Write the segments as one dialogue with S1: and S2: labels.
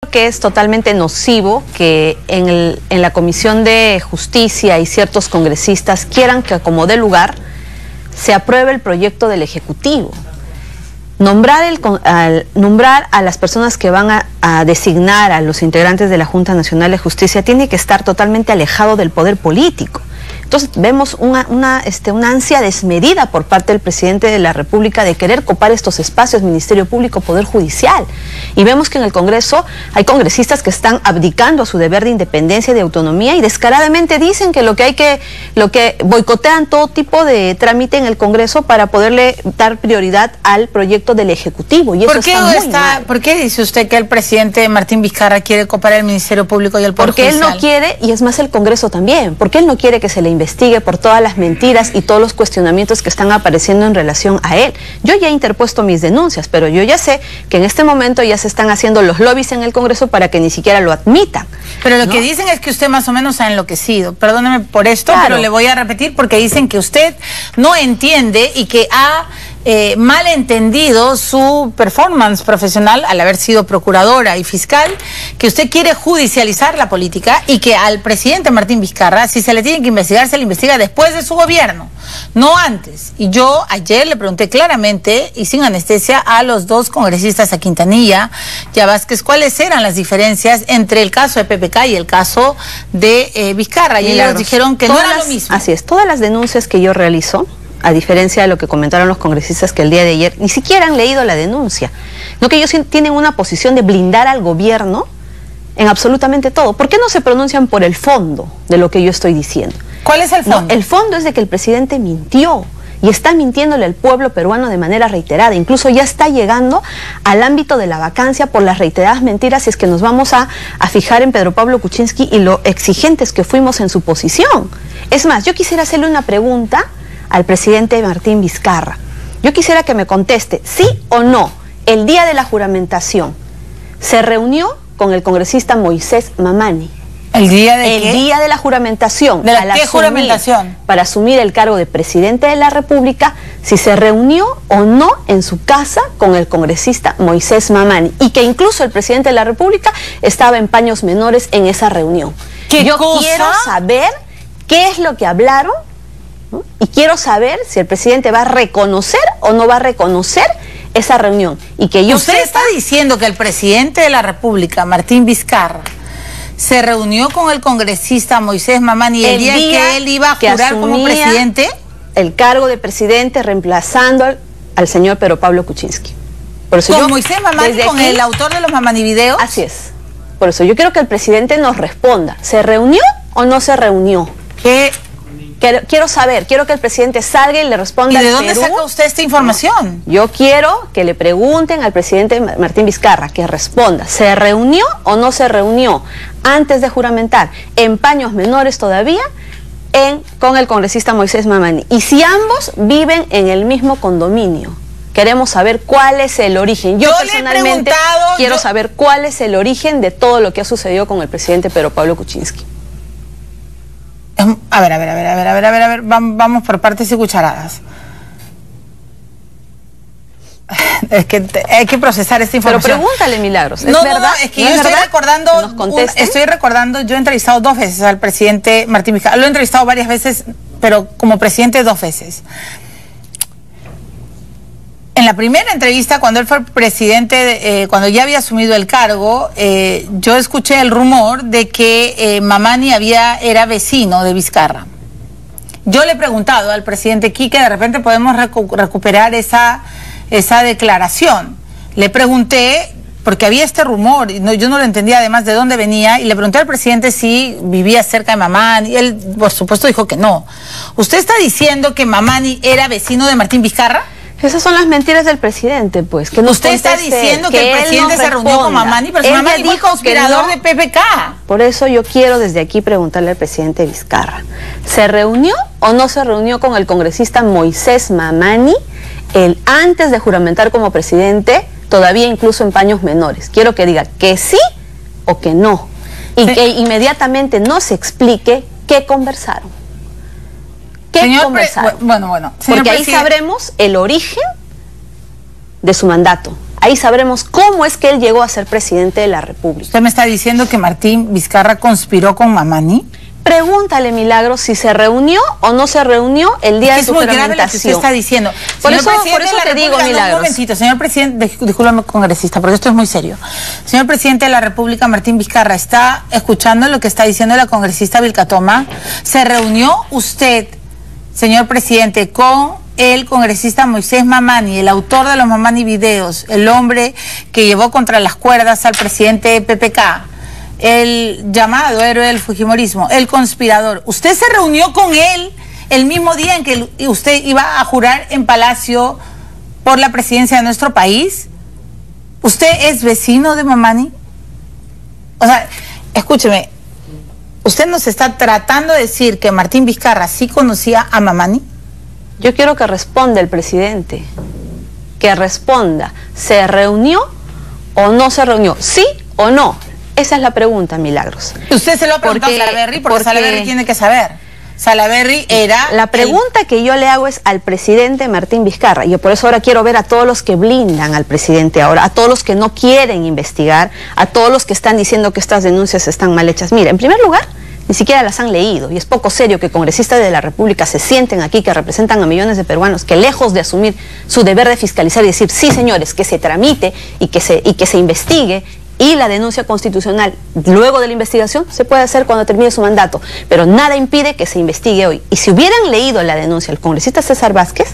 S1: Que es totalmente nocivo que en la Comisión de Justicia y ciertos congresistas quieran que, como dé lugar, se apruebe el proyecto del Ejecutivo. Nombrar a las personas que van a designar a los integrantes de la Junta Nacional de Justicia tiene que estar totalmente alejado del poder político. Entonces vemos una ansia desmedida por parte del presidente de la República de querer copar estos espacios, Ministerio Público, Poder Judicial. Y vemos que en el Congreso hay congresistas que están abdicando a su deber de independencia y de autonomía y descaradamente dicen que lo que boicotean todo tipo de trámite en el Congreso para poderle dar prioridad al proyecto del Ejecutivo. Y eso está muy mal.
S2: ¿Por qué dice usted que el presidente Martín Vizcarra quiere copar el Ministerio Público y el Poder Judicial?
S1: Porque él no quiere, y es más el Congreso también, porque él no quiere que se le investigue por todas las mentiras y todos los cuestionamientos que están apareciendo en relación a él. Yo ya he interpuesto mis denuncias, pero yo ya sé que en este momento ya se están haciendo los lobbies en el Congreso para que ni siquiera lo admitan.
S2: Pero lo que dicen es que usted más o menos ha enloquecido. Perdóneme por esto,
S1: claro,
S2: pero le voy a repetir porque dicen que usted no entiende y que ha malentendido su performance profesional al haber sido procuradora y fiscal, que usted quiere judicializar la política y que al presidente Martín Vizcarra, si se le tiene que investigar, se le investiga después de su gobierno, no antes. Y yo ayer le pregunté claramente y sin anestesia a los dos congresistas, a Quintanilla y a Vázquez, cuáles eran las diferencias entre el caso de PPK y el caso de Vizcarra. Y ellos dijeron que no era lo mismo.
S1: Así es, todas las denuncias que yo realizo, a diferencia de lo que comentaron los congresistas que el día de ayer ni siquiera han leído la denuncia, no, que ellos tienen una posición de blindar al gobierno en absolutamente todo. ¿Por qué no se pronuncian por el fondo de lo que yo estoy diciendo?
S2: ¿Cuál es el fondo?
S1: No, el fondo es de que el presidente mintió y está mintiéndole al pueblo peruano de manera reiterada. Incluso ya está llegando al ámbito de la vacancia por las reiteradas mentiras, si es que nos vamos a fijar en Pedro Pablo Kuczynski y lo exigentes que fuimos en su posición. Es más, yo quisiera hacerle una pregunta al presidente Martín Vizcarra. Yo quisiera que me conteste, sí o no, el día de la juramentación, ¿se reunió con el congresista Moisés Mamani?
S2: ¿El día de
S1: el
S2: qué?
S1: Día de la juramentación.
S2: ¿De la qué juramentación?
S1: Para asumir el cargo de presidente de la República, si se reunió o no en su casa con el congresista Moisés Mamani, y que incluso el presidente de la República estaba en paños menores en esa reunión. Yo quiero saber qué es lo que hablaron, ¿no? Y quiero saber si el presidente va a reconocer o no va a reconocer esa reunión. Y que yo
S2: ¿Usted está diciendo que el presidente de la República, Martín Vizcarra, se reunió con el congresista Moisés Mamani el día que él iba a jurar como presidente?
S1: El cargo de presidente, reemplazando al señor Pedro Pablo Kuczynski. Por eso
S2: ¿Con Moisés Mamani, con el autor de los Mamani videos?
S1: Así es. Por eso yo quiero que el presidente nos responda. ¿Se reunió o no se reunió? Quiero saber, quiero que el presidente salga y le responda.
S2: ¿Y de dónde saca usted esta información?
S1: Yo quiero que le pregunten al presidente Martín Vizcarra, que responda, ¿se reunió o no se reunió antes de juramentar, en paños menores todavía, con el congresista Moisés Mamani? Y si ambos viven en el mismo condominio. Queremos saber cuál es el origen. Yo personalmente quiero saber cuál es el origen de todo lo que ha sucedido con el presidente Pedro Pablo Kuczynski.
S2: A ver, vamos por partes y cucharadas. Es que hay que procesar esta información.
S1: Pero pregúntale, Milagros, ¿es verdad?
S2: No, es que yo estoy recordando, yo he entrevistado 2 veces al presidente Martín Vizcarra. Lo he entrevistado varias veces, pero como presidente 2 veces. En la primera entrevista, cuando él fue presidente, cuando ya había asumido el cargo, yo escuché el rumor de que Mamani era vecino de Vizcarra. Yo le he preguntado al presidente Quique, de repente podemos recuperar esa declaración. Le pregunté, porque había este rumor, y yo no lo entendía además de dónde venía, y le pregunté al presidente si vivía cerca de Mamani, y él por supuesto dijo que no. ¿Usted está diciendo que Mamani era vecino de Martín Vizcarra?
S1: Esas son las mentiras del presidente, pues. Que
S2: usted está diciendo que el presidente se reunió con Mamani, pero Mamani dijo conspirador de PPK.
S1: Por eso yo quiero desde aquí preguntarle al presidente Vizcarra, ¿se reunió o no se reunió con el congresista Moisés Mamani antes de juramentar como presidente, todavía incluso en paños menores? Quiero que diga que sí o que no, y que inmediatamente nos explique qué conversaron.
S2: Bueno.
S1: Porque ahí sabremos el origen de su mandato. ahí sabremos cómo es que él llegó a ser presidente de la República.
S2: ¿Usted me está diciendo que Martín Vizcarra conspiró con Mamani?
S1: Pregúntale, Milagros, si se reunió o no se reunió el día de su juramentación. Es muy grave lo que
S2: usted está diciendo.
S1: Por eso te digo, Milagros.
S2: Un momentito, señor presidente, discúlpame, congresista, porque esto es muy serio. Señor presidente de la República, Martín Vizcarra, ¿está escuchando lo que está diciendo la congresista Vilcatoma? ¿Se reunió usted, señor presidente, con el congresista Moisés Mamani, el autor de los Mamani videos, el hombre que llevó contra las cuerdas al presidente PPK, el llamado héroe del fujimorismo, el conspirador? ¿Usted se reunió con él el mismo día en que usted iba a jurar en Palacio por la presidencia de nuestro país? ¿Usted es vecino de Mamani? O sea, escúcheme, ¿usted nos está tratando de decir que Martín Vizcarra sí conocía a Mamani?
S1: Yo quiero que responda el presidente, que responda, ¿se reunió o no se reunió? ¿Sí o no? Esa es la pregunta, Milagros.
S2: Usted se lo ha preguntado a Salaverry, porque Salaverry tiene que saber. Salaverry era...
S1: La pregunta que yo le hago es al presidente Martín Vizcarra. Yo por eso ahora quiero ver a todos los que blindan al presidente ahora, a todos los que no quieren investigar, a todos los que están diciendo que estas denuncias están mal hechas. Mira, en primer lugar, ni siquiera las han leído, y es poco serio que congresistas de la República se sienten aquí, que representan a millones de peruanos, que lejos de asumir su deber de fiscalizar y decir, sí señores, que se tramite y que se investigue, y la denuncia constitucional luego de la investigación se puede hacer cuando termine su mandato, pero nada impide que se investigue hoy. Y si hubieran leído la denuncia, el congresista César Vázquez,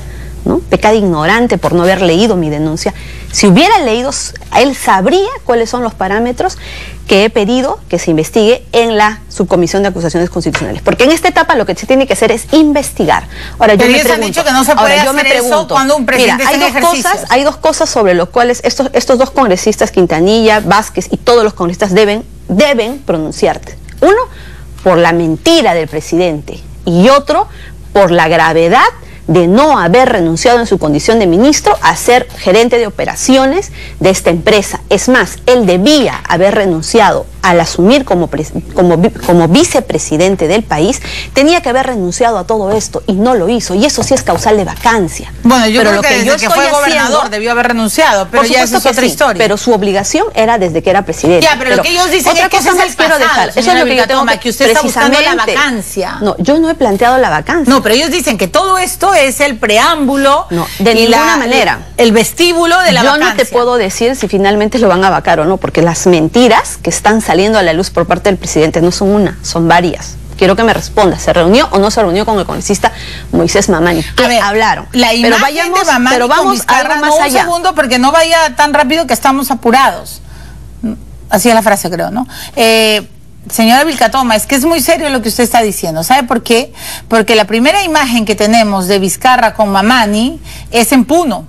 S1: ¿no?, pecado ignorante por no haber leído mi denuncia, si hubiera leído, él sabría cuáles son los parámetros que he pedido que se investigue en la subcomisión de acusaciones constitucionales, porque en esta etapa lo que se tiene que hacer es investigar. Ahora, yo me pregunto,
S2: han dicho que no se puede hacer eso cuando un presidente está en ejercicio.
S1: Hay dos cosas sobre las cuales estos dos congresistas, Quintanilla, Vázquez y todos los congresistas deben pronunciarte. Uno, por la mentira del presidente, y otro, por la gravedad de no haber renunciado en su condición de ministro a ser gerente de operaciones de esta empresa. Es más, él debía haber renunciado al asumir como vicepresidente del país, tenía que haber renunciado a todo esto y no lo hizo, y eso sí es causal de vacancia.
S2: Bueno, yo creo que desde que fue gobernador debió haber renunciado, pero ya eso es otra historia.
S1: Pero su obligación era desde que era presidente.
S2: Ya, pero lo que ellos dicen es que eso es el pasado,
S1: eso es lo que yo tengo que
S2: usted está buscando la vacancia.
S1: No, yo no he planteado la vacancia.
S2: No, pero ellos dicen que todo esto es el preámbulo,
S1: no, de ninguna manera.
S2: El vestíbulo de la vacancia.
S1: Yo no te puedo decir si finalmente lo van a vacar o no, porque las mentiras que están saliendo a la luz por parte del presidente no son una, son varias. Quiero que me responda, ¿se reunió o no se reunió con el congresista Moisés Mamani? ¿Qué hablaron?
S2: La imagen de Mamani, pero vamos con Vizcarra, algo más allá. Un segundo, porque no vaya tan rápido que estamos apurados. Así es la frase, creo, ¿no? Señora Vilcatoma, es que es muy serio lo que usted está diciendo. ¿Sabe por qué? Porque la primera imagen que tenemos de Vizcarra con Mamani es en Puno,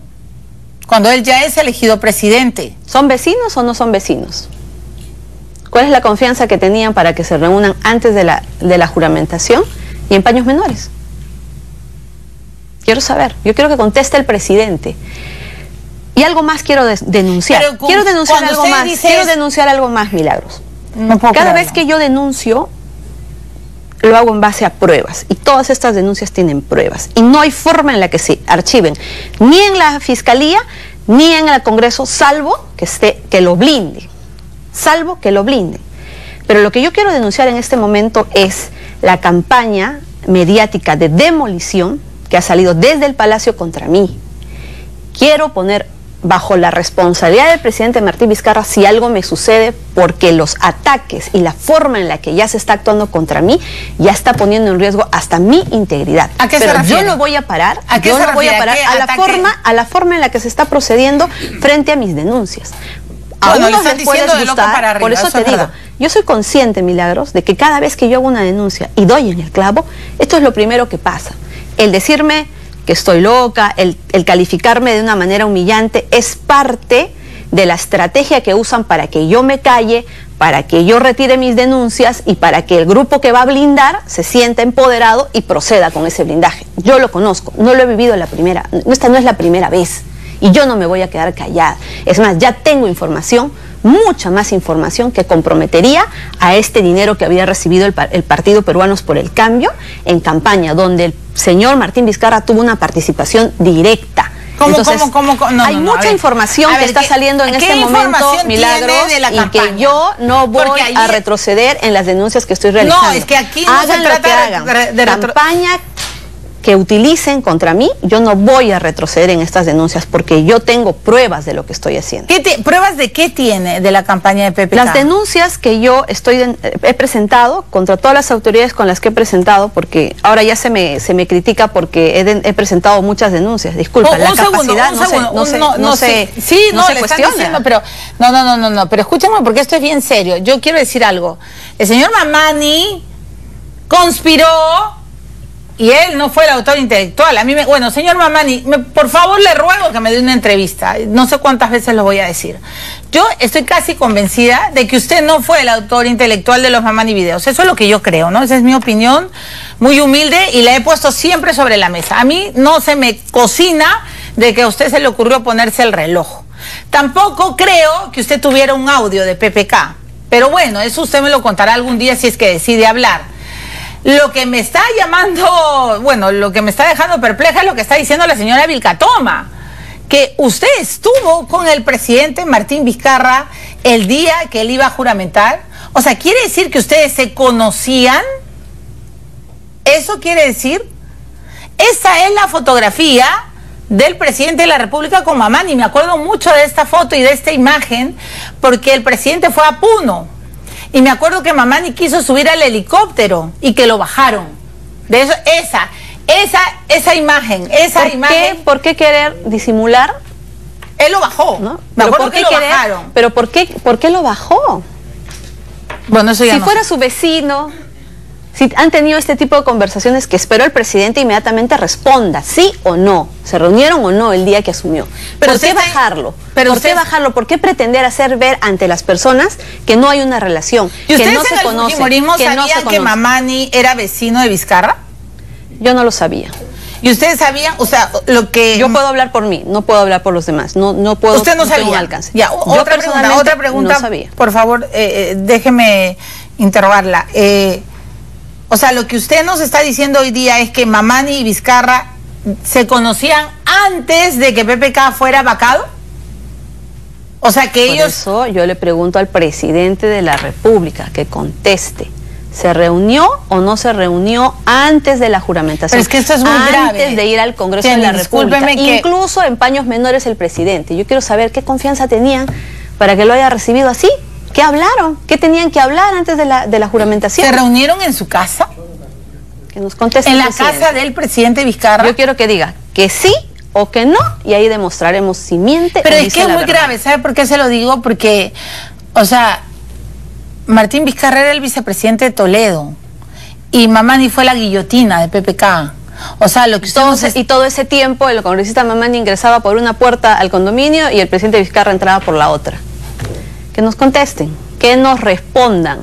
S2: cuando él ya es elegido presidente.
S1: ¿Son vecinos o no son vecinos? ¿Cuál es la confianza que tenían para que se reúnan antes de la juramentación y en paños menores? Quiero saber, yo quiero que conteste el presidente. Y algo más quiero denunciar. Quiero denunciar algo más. Quiero denunciar algo más, Milagros.
S2: No puedo
S1: Cada vez que yo denuncio, lo hago en base a pruebas, y todas estas denuncias tienen pruebas, y no hay forma en la que se archiven, ni en la Fiscalía, ni en el Congreso, salvo que lo blinde, Pero lo que yo quiero denunciar en este momento es la campaña mediática de demolición que ha salido desde el Palacio contra mí. Quiero poner bajo la responsabilidad del presidente Martín Vizcarra si algo me sucede, porque los ataques y la forma en la que ya se está actuando contra mí ya está poniendo en riesgo hasta mi integridad.
S2: ¿A qué se refiere?
S1: Yo lo voy a parar, a la forma en la que se está procediendo frente a mis denuncias. A unos les puede gustar, por eso te digo, yo soy consciente, Milagros, de que cada vez que yo hago una denuncia y doy en el clavo, esto es lo primero que pasa. El decirme que estoy loca, el calificarme de una manera humillante, es parte de la estrategia que usan para que yo me calle, para que yo retire mis denuncias y para que el grupo que va a blindar se sienta empoderado y proceda con ese blindaje. Yo lo conozco, no lo he vivido esta no es la primera vez, y yo no me voy a quedar callada. Es más, ya tengo información, mucha más información, que comprometería a este dinero que había recibido el Partido Peruanos por el Cambio en campaña, donde el señor Martín Vizcarra tuvo una participación directa Entonces,
S2: No,
S1: hay mucha información que está saliendo en este momento, Milagros, y que yo no voy a retroceder en las denuncias que estoy realizando.
S2: No, es que aquí no se trata de
S1: campaña que utilicen contra mí, yo no voy a retroceder en estas denuncias porque yo tengo pruebas de lo que estoy haciendo.
S2: ¿Pruebas de qué tiene de la campaña de PPK?
S1: Las denuncias que yo he presentado contra todas las autoridades con las que he presentado, porque ahora ya se me critica porque he presentado muchas denuncias. Disculpa, la capacidad no se cuestiona.
S2: Pero pero escúchame porque esto es bien serio. Yo quiero decir algo. El señor Mamani conspiró y él no fue el autor intelectual. Bueno, señor Mamani, por favor le ruego que me dé una entrevista. No sé cuántas veces lo voy a decir. Yo estoy casi convencida de que usted no fue el autor intelectual de los Mamani videos. Eso es lo que yo creo, ¿no? Esa es mi opinión muy humilde y la he puesto siempre sobre la mesa. A mí no se me cocina de que a usted se le ocurrió ponerse el reloj. Tampoco creo que usted tuviera un audio de PPK. Pero bueno, eso usted me lo contará algún día si es que decide hablar. Lo que me está lo que me está dejando perpleja es lo que está diciendo la señora Vilcatoma, que usted estuvo con el presidente Martín Vizcarra el día que él iba a juramentar. O sea, ¿quiere decir que ustedes se conocían? ¿Eso quiere decir? Esa es la fotografía del presidente de la República con Mamani. Me acuerdo mucho de esta foto y de esta imagen porque el presidente fue a Puno. Y me acuerdo que Mamani quiso subir al helicóptero y que lo bajaron. De eso, esa imagen,
S1: ¿Por qué querer disimular?
S2: Él lo bajó, ¿no? Me acuerdo que lo bajaron.
S1: Pero ¿por qué lo bajó?
S2: Bueno, eso ya
S1: si fuera su vecino, si han tenido este tipo de conversaciones, que espero el presidente inmediatamente responda, sí o no, se reunieron o no el día que asumió. ¿Por qué bajarlo? ¿Por qué pretender hacer ver ante las personas que no hay una relación,
S2: que no
S1: se conoce?
S2: ¿Sabían que Mamani era vecino de Vizcarra?
S1: Yo no lo sabía.
S2: ¿Y ustedes sabían? O sea, lo que...
S1: Yo puedo hablar por mí, no puedo hablar por los demás. No puedo...
S2: Usted no sabía.
S1: Alcance.
S2: Ya, otra pregunta.
S1: No sabía.
S2: Por favor, déjeme interrogarla. O sea, lo que usted nos está diciendo hoy día es que Mamani y Vizcarra se conocían antes de que PPK fuera vacado. O sea, que ellos...
S1: Por eso yo le pregunto al presidente de la República que conteste. ¿Se reunió o no se reunió antes de la juramentación?
S2: Pero es que esto es muy grave.
S1: Antes de ir al Congreso de la República. Incluso en paños menores el presidente. Yo quiero saber qué confianza tenían para que lo haya recibido así. ¿Qué hablaron? ¿Qué tenían que hablar antes de la juramentación?
S2: ¿Se reunieron en su casa?
S1: Que nos conteste.
S2: ¿En la casa del presidente Vizcarra?
S1: Yo quiero que diga que sí o que no, y ahí demostraremos si miente.
S2: Pero es que es muy grave, ¿sabe por qué se lo digo? Porque, o sea, Martín Vizcarra era el vicepresidente de Toledo y Mamani fue la guillotina de PPK. O sea, lo que
S1: y todo ese tiempo el congresista Mamani ingresaba por una puerta al condominio y el presidente Vizcarra entraba por la otra. Que nos contesten, que nos respondan,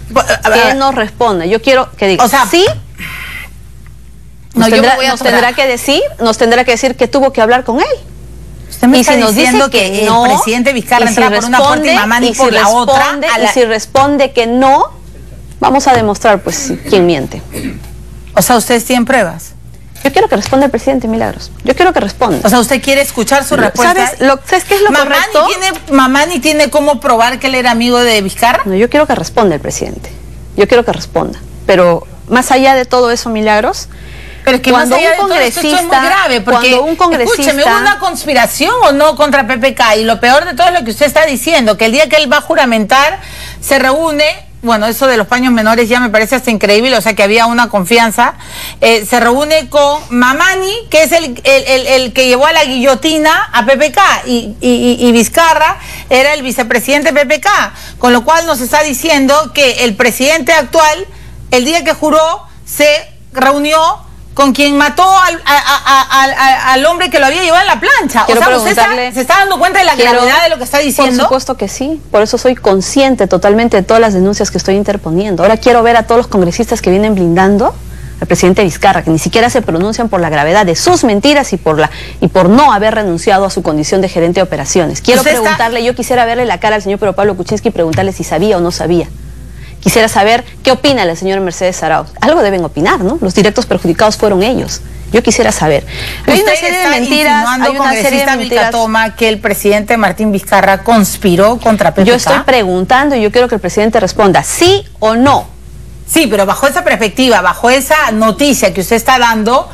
S1: que nos respondan. Yo quiero que digan,
S2: o sea,
S1: sí. Nos tendrá que decir que tuvo que hablar con él.
S2: Usted me está diciendo que el presidente Vizcarra entraba por una puerta y Mamani por la otra.
S1: Y si responde que no, vamos a demostrar pues quién miente.
S2: O sea, ¿ustedes tienen pruebas?
S1: Yo quiero que responda el presidente, Milagros. Yo quiero que responda.
S2: O sea, ¿usted quiere escuchar su respuesta?
S1: ¿Sabes qué es lo correcto?
S2: ¿Mamani tiene cómo probar que él era amigo de Vizcarra?
S1: No, yo quiero que responda el presidente. Yo quiero que responda. Pero más allá de todo eso, Milagros...
S2: Pero es que
S1: cuando
S2: más allá
S1: un congresista,
S2: de todo esto es muy grave, porque,
S1: cuando un congresista...
S2: escúcheme, ¿hubo una conspiración o no contra PPK? Y lo peor de todo es lo que usted está diciendo, que el día que él va a juramentar, se reúne... Bueno, eso de los paños menores ya me parece hasta increíble, o sea que había una confianza. Se reúne con Mamani, que es el que llevó a la guillotina a PPK, y Vizcarra era el vicepresidente de PPK, con lo cual nos está diciendo que el presidente actual, el día que juró, se reunió con quien mató al hombre que lo había llevado en la plancha.
S1: Quiero
S2: o sea, ¿usted se está dando cuenta de la gravedad de lo que está diciendo?
S1: Por supuesto que sí, por eso soy consciente totalmente de todas las denuncias que estoy interponiendo. Ahora quiero ver a todos los congresistas que vienen blindando al presidente Vizcarra, que ni siquiera se pronuncian por la gravedad de sus mentiras y por no haber renunciado a su condición de gerente de operaciones. Quiero preguntarle, yo quisiera verle la cara al señor Pedro Pablo Kuczynski y preguntarle si sabía o no sabía. Quisiera saber qué opina la señora Mercedes Arauz. Algo deben opinar, ¿no? Los directos perjudicados fueron ellos. Yo quisiera saber. Hay una serie de mentiras, hay una serie de mentiras.
S2: Vilcatoma, que el presidente Martín Vizcarra conspiró contra PPK.
S1: Yo estoy preguntando y yo quiero que el presidente responda sí o no.
S2: Sí, pero bajo esa perspectiva, bajo esa noticia que usted está dando,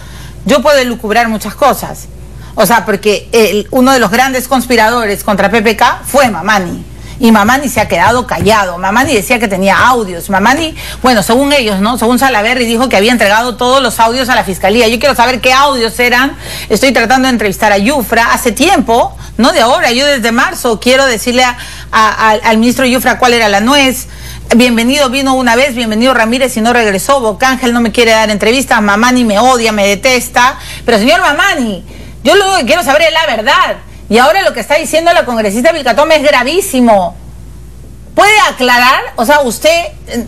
S2: yo puedo elucubrar muchas cosas. O sea, porque uno de los grandes conspiradores contra PPK fue Mamani. Y Mamani se ha quedado callado. Mamani decía que tenía audios. Mamani, bueno, según ellos, ¿no? Según Salaverry, dijo que había entregado todos los audios a la fiscalía. Yo quiero saber qué audios eran. Estoy tratando de entrevistar a Yufra hace tiempo, no de ahora. Yo desde marzo quiero decirle al ministro Yufra cuál era la nuez. Bienvenido, vino una vez, bienvenido Ramírez y no regresó. Bocángel no me quiere dar entrevistas. Mamani me odia, me detesta. Pero señor Mamani, yo lo que quiero saber es la verdad. Y ahora lo que está diciendo la congresista Vilcatoma es gravísimo. ¿Puede aclarar? O sea, usted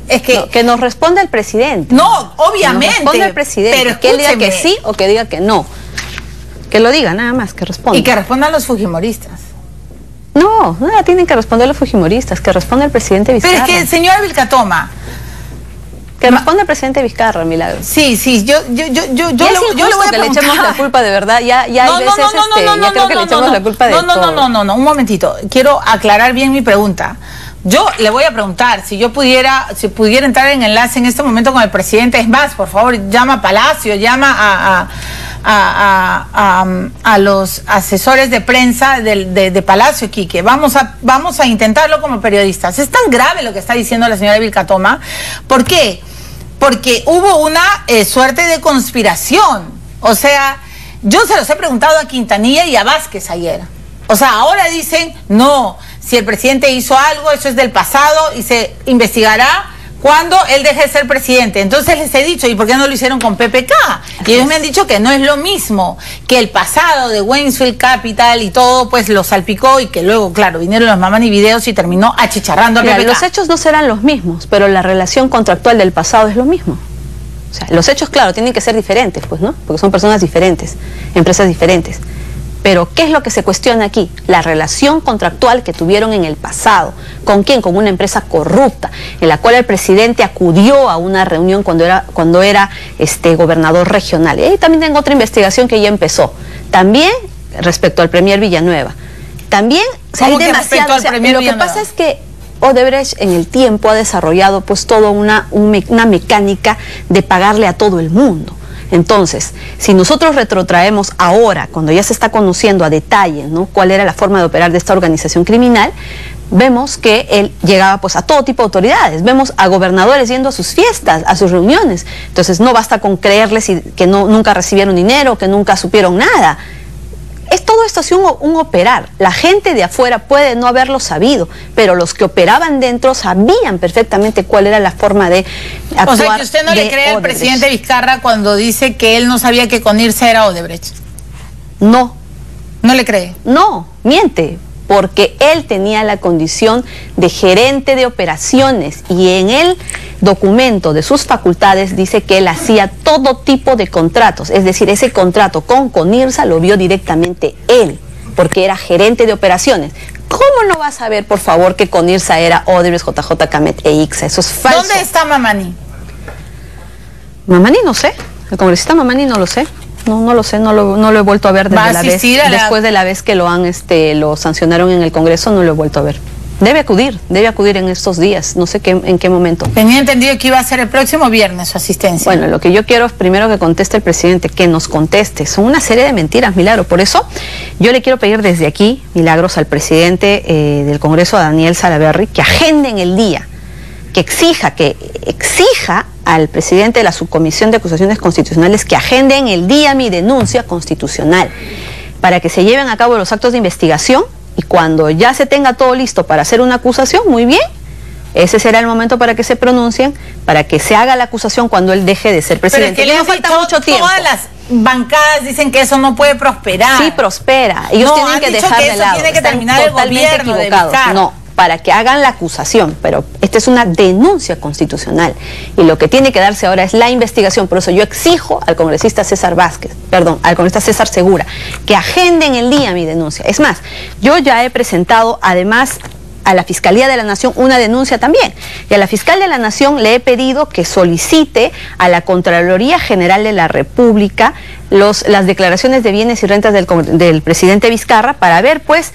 S2: es que...
S1: No, que nos responda el presidente.
S2: No, obviamente.
S1: Que nos responda el presidente.
S2: Pero
S1: que él diga que sí o que diga que no. Que lo diga, nada más, que responda.
S2: Y que respondan los fujimoristas.
S1: No, nada tienen que responder los fujimoristas, que responda el presidente Vizcarra.
S2: Pero es que, señora Vilcatoma...
S1: Que responde el presidente Vizcarra, Milagro.
S2: Sí, yo le voy a
S1: que le echemos la culpa de verdad. Ya hay veces ya creo que le echemos la culpa de todo.
S2: No, un momentito. Quiero aclarar bien mi pregunta. Yo le voy a preguntar si pudiera entrar en enlace en este momento con el presidente. Es más, por favor, llama a Palacio, llama a los asesores de prensa de Palacio, Quique. Vamos a intentarlo como periodistas. Es tan grave lo que está diciendo la señora Vilcatoma. ¿Por qué? Porque hubo una suerte de conspiración. O sea, yo se los he preguntado a Quintanilla y a Vázquez ayer. O sea, ahora dicen, no, si el presidente hizo algo, eso es del pasado y se investigará cuando él deje de ser presidente. Entonces les he dicho, ¿y por qué no lo hicieron con PPK? Y ellos me han dicho que no es lo mismo, que el pasado de Waynesfield Capital y todo, pues lo salpicó y que luego, claro, vinieron los Mamani videos y terminó achicharrando a PPK.
S1: Los hechos no serán los mismos, pero la relación contractual del pasado es lo mismo. O sea, los hechos, claro, tienen que ser diferentes, pues, ¿no? Porque son personas diferentes, empresas diferentes. Pero, ¿qué es lo que se cuestiona aquí? La relación contractual que tuvieron en el pasado. ¿Con quién? Con una empresa corrupta, en la cual el presidente acudió a una reunión cuando era gobernador regional. Y ahí también tengo otra investigación que ya empezó. También respecto al premier Villanueva. También, o sea, hay demasiado. O sea, lo que pasa es que Odebrecht en el tiempo ha desarrollado pues toda una mecánica de pagarle a todo el mundo. Entonces, si nosotros retrotraemos ahora, cuando ya se está conociendo a detalle, ¿no?, cuál era la forma de operar de esta organización criminal, vemos que él llegaba pues a todo tipo de autoridades. Vemos a gobernadores yendo a sus fiestas, a sus reuniones. Entonces no basta con creerles que nunca recibieron dinero, que nunca supieron nada. Todo esto ha sido un operar. La gente de afuera puede no haberlo sabido, pero los que operaban dentro sabían perfectamente cuál era la forma de actuar.
S2: O sea, que usted no le cree al presidente Vizcarra cuando dice que él no sabía que Conirsa era Odebrecht.
S1: No.
S2: ¿No le cree?
S1: No, miente. Porque él tenía la condición de gerente de operaciones y en el documento de sus facultades dice que él hacía todo tipo de contratos, es decir, ese contrato con Conirsa lo vio directamente él, porque era gerente de operaciones. ¿Cómo no va a saber, por favor, que Conirsa era Odebrecht, JJ Camet e ICSA? Eso es falso.
S2: ¿Dónde está Mamani?
S1: Mamani no sé, el congresista Mamani no lo sé. No lo sé, no lo he vuelto a ver después de la vez que lo sancionaron en el Congreso, no lo he vuelto a ver. Debe acudir en estos días, no sé en qué momento.
S2: Tenía entendido que iba a ser el próximo viernes su asistencia.
S1: Bueno, lo que yo quiero es primero que conteste el presidente, que nos conteste. Son una serie de mentiras, Milagro. Por eso yo le quiero pedir desde aquí, Milagros, al presidente del Congreso, a Daniel Salaverry, que agenden el día, que exija al presidente de la Subcomisión de Acusaciones Constitucionales que agende en el día mi denuncia constitucional para que se lleven a cabo los actos de investigación y cuando ya se tenga todo listo para hacer una acusación, muy bien, ese será el momento para que se pronuncien, para que se haga la acusación cuando él deje de ser presidente.
S2: Pero es que no falta mucho tiempo. Todas las bancadas dicen que eso no puede prosperar.
S1: Sí prospera. Ellos tienen que dejar de lado.
S2: Tiene que terminar el gobierno
S1: equivocados. No. Para que hagan la acusación, pero esta es una denuncia constitucional y lo que tiene que darse ahora es la investigación. Por eso yo exijo al congresista al congresista César Segura, que agenden el día mi denuncia. Es más, yo ya he presentado además a la Fiscalía de la Nación una denuncia también. Y a la Fiscal de la Nación le he pedido que solicite a la Contraloría General de la República las declaraciones de bienes y rentas del presidente Vizcarra para ver pues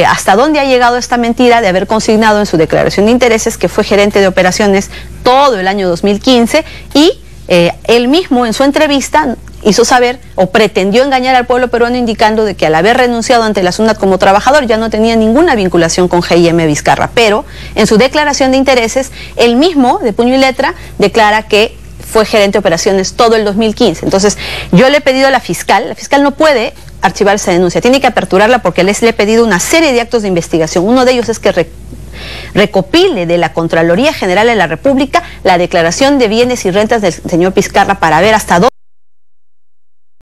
S1: hasta dónde ha llegado esta mentira de haber consignado en su declaración de intereses que fue gerente de operaciones todo el año 2015 y él mismo en su entrevista hizo saber o pretendió engañar al pueblo peruano indicando de que al haber renunciado ante la SUNAT como trabajador ya no tenía ninguna vinculación con GIM Vizcarra, pero en su declaración de intereses él mismo de puño y letra declara que fue gerente de operaciones todo el 2015. Entonces yo le he pedido a la fiscal no puede archivar esa denuncia, tiene que aperturarla porque le he pedido una serie de actos de investigación. Uno de ellos es que recopile de la Contraloría General de la República la declaración de bienes y rentas del señor Vizcarra para ver hasta dónde